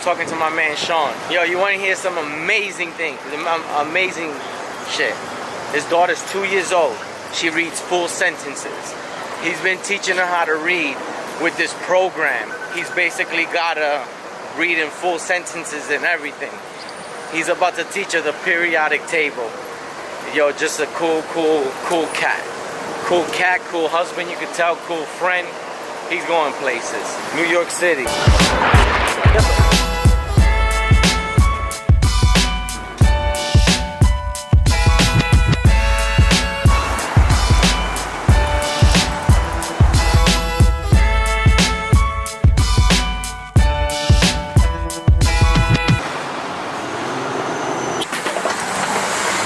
talking to my man Sean. Yo, you want to hear some amazing things, amazing shit. His daughter's 2 years old. She reads full sentences. He's been teaching her how to read with this program. He's basically got to read in full sentences and everything. He's about to teach her the periodic table. Yo, just a cool cat. Cool cat, cool husband, you can tell, cool friend. He's going places. New York City.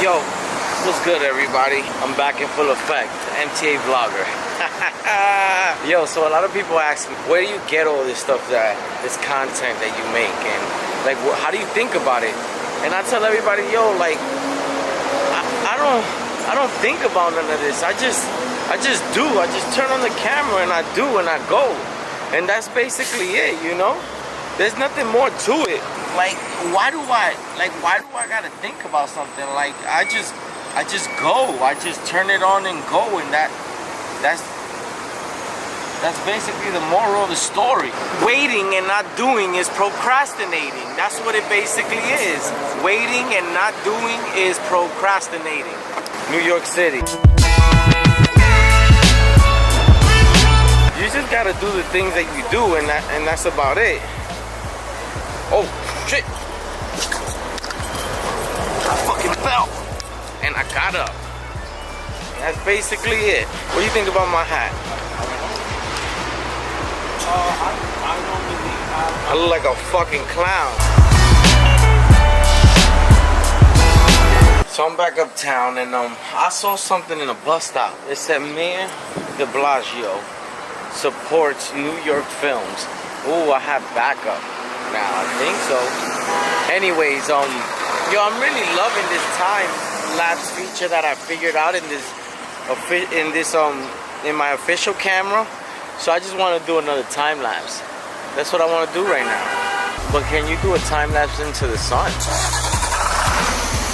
Yo, what's good, everybody? I'm back in full effect. MTA vlogger. Yo, so a lot of people ask me, where do you get all this stuff, this content that you make, and like, how do you think about it? And I tell everybody, yo, like, I don't think about none of this. I just do. I just turn on the camera and I do and I go, and that's basically it, you know. There's nothing more to it. Like, why do I gotta think about something? Like, I just go. I just turn it on and go, and that's basically the moral of the story. Waiting and not doing is procrastinating. That's what it basically is. Waiting and not doing is procrastinating. New York City. You just gotta do the things that you do, and that's about it. Oh shit! I fucking fell, and I got up. That's basically it. What do you think about my hat? I look like a fucking clown. So I'm back uptown, and I saw something in a bus stop. It said Mayor de Blasio supports New York films. Ooh, I have backup. Now I think so. Anyways, yo, I'm really loving this time lapse feature that I figured out in my official camera. So I just want to do another time lapse. That's what I want to do right now. But can you do a time lapse into the sun?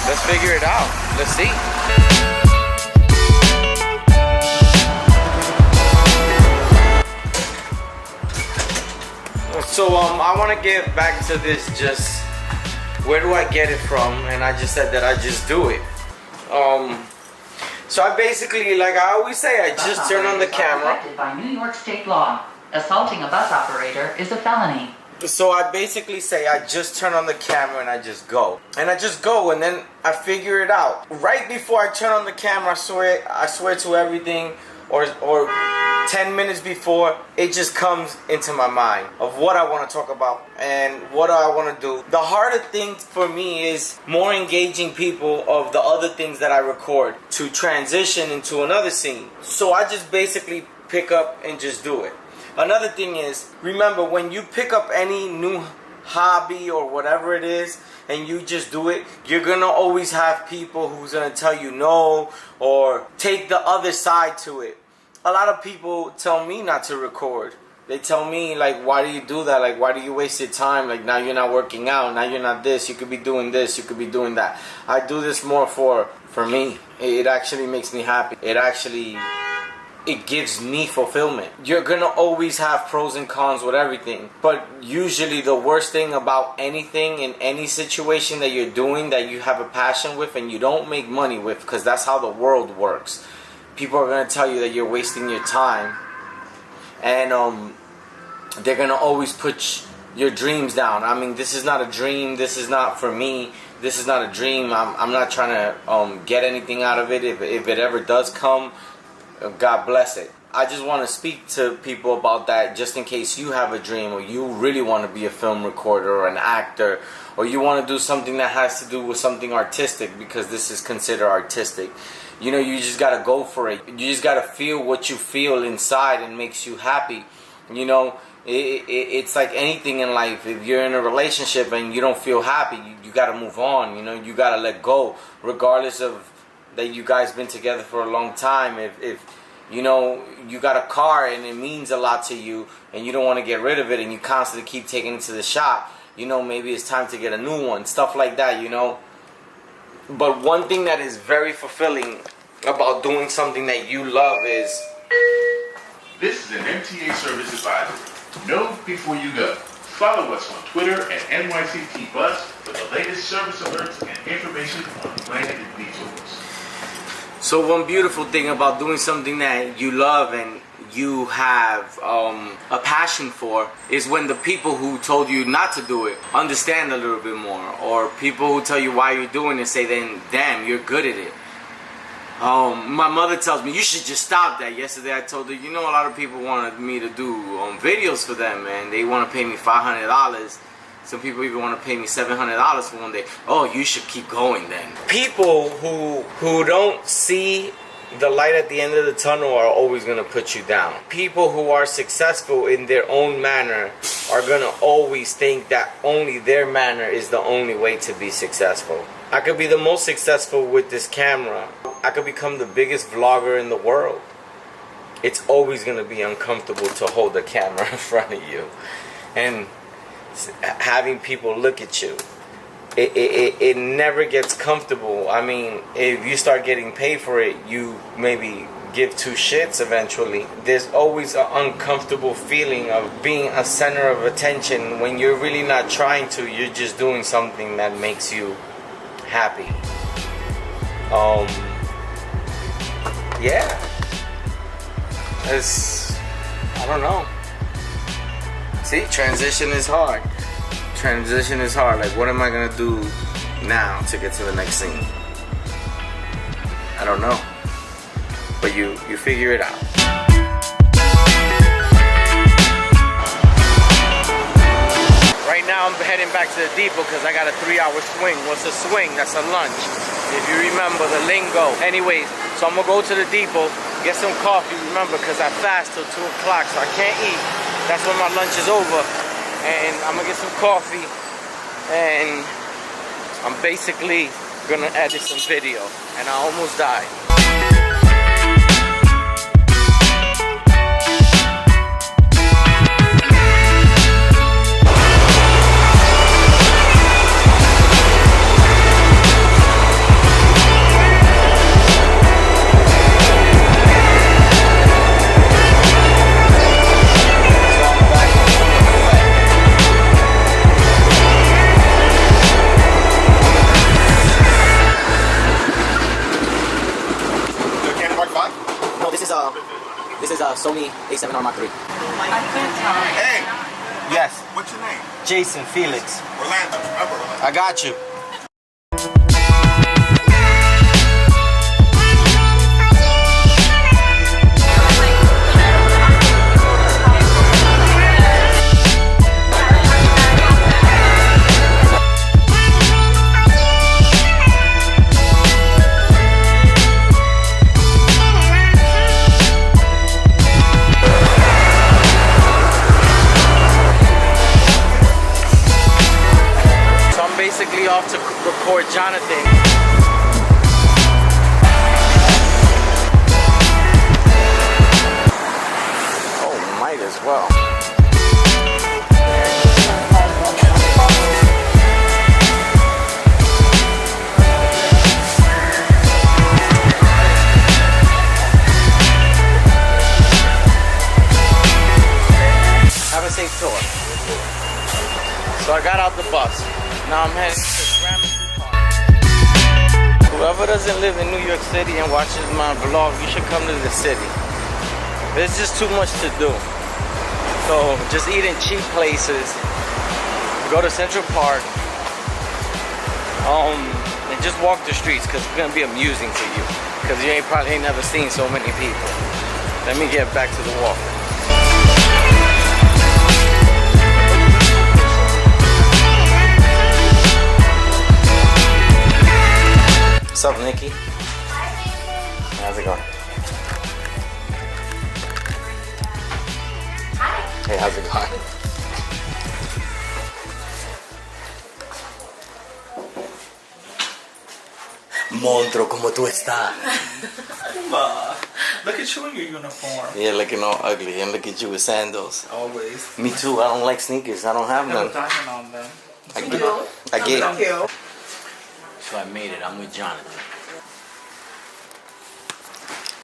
Let's figure it out. Let's see. So I want to get back to this, just where do I get it from, and I just said that I just do it. So I basically, like I always say, I just turn on the camera. Protected by New York state law. Assaulting a bus operator is a felony. So I basically say I just turn on the camera and I just go. And I just go, and then I figure it out. Right before I turn on the camera, I swear to everything, or 10 minutes before, it just comes into my mind of what I want to talk about and what I want to do. The harder thing for me is more engaging people of the other things that I record to transition into another scene. So I just basically pick up and just do it. Another thing is, remember, when you pick up any new hobby or whatever it is and you just do it, you're gonna always have people who's gonna tell you no or take the other side to it. A lot of people tell me not to record. They tell me, like, why do you do that? Like, why do you waste your time? Like, now you're not working out. Now you're not this. You could be doing this. You could be doing that. I do this more for me. It actually makes me happy. It gives me fulfillment. You're gonna always have pros and cons with everything. But usually the worst thing about anything in any situation that you're doing that you have a passion with and you don't make money with, because that's how the world works. People are going to tell you that you're wasting your time, and they're going to always put your dreams down. I mean, this is not a dream. This is not for me. This is not a dream. I'm not trying to get anything out of it. If it ever does come, God bless it. I just want to speak to people about that, just in case you have a dream, or you really want to be a film recorder or an actor, or you want to do something that has to do with something artistic, because this is considered artistic. You know, you just gotta go for it. You just gotta feel what you feel inside and makes you happy. You know, it's like anything in life. If you're in a relationship and you don't feel happy, you gotta move on. You know, you gotta let go, regardless of that you guys been together for a long time. If you know, you got a car and it means a lot to you and you don't want to get rid of it and you constantly keep taking it to the shop, you know, maybe it's time to get a new one, stuff like that, you know. But one thing that is very fulfilling about doing something that you love is... This is an MTA service advisory. Know before you go. Follow us on Twitter at NYCT Bus for the latest service alerts and information on planned detours. So one beautiful thing about doing something that you love and you have a passion for is when the people who told you not to do it understand a little bit more, or people who tell you why you're doing it say, then damn, you're good at it. My mother tells me, you should just stop that. Yesterday I told her, you know, a lot of people wanted me to do videos for them, and they want to pay me $500. Some people even want to pay me $700 for one day. Oh, you should keep going then. People who don't see the light at the end of the tunnel are always going to put you down. People who are successful in their own manner are going to always think that only their manner is the only way to be successful. I could be the most successful with this camera. I could become the biggest vlogger in the world. It's always going to be uncomfortable to hold a camera in front of you and having people look at you. It never gets comfortable. I mean, if you start getting paid for it, you maybe give two shits eventually. There's always an uncomfortable feeling of being a center of attention when you're really not trying to. You're just doing something that makes you happy. Yeah. I don't know. See, transition is hard. Transition is hard. Like, what am I gonna do now to get to the next scene? I don't know. But you figure it out. Right now I'm heading back to the depot because I got a 3-hour swing. What's a swing? That's a lunch. If you remember the lingo. Anyways, so I'm gonna go to the depot, get some coffee. Remember, because I fast till 2 o'clock, so I can't eat. That's when my lunch is over. And I'm gonna get some coffee, and I'm basically gonna edit some video, and I almost died. This is a Sony A7R Mark III. Hey! Yes. What's your name? Jason Felix. Orlando. Remember Orlando. I got you. Basically off to record Jonathan. Oh, might as well. Have a safe tour. So I got out the bus. Now I'm heading to Gramercy Park. Whoever doesn't live in New York City and watches my vlog, you should come to the city. There's just too much to do. So just eat in cheap places. Go to Central Park. And just walk the streets, because it's gonna be amusing for you. Because you probably ain't never seen so many people. Let me get back to the walk. What's up, Nikki? How's it going? Hi. Hey, how's it going? Monstruo, ¿cómo tú estás? Look at you in your uniform. Yeah, looking all ugly, and look at you with sandals. Always. Me too, I don't like sneakers, I don't have I have none. a diamond on them. I gave. Thank you. So I made it. I'm with Jonathan.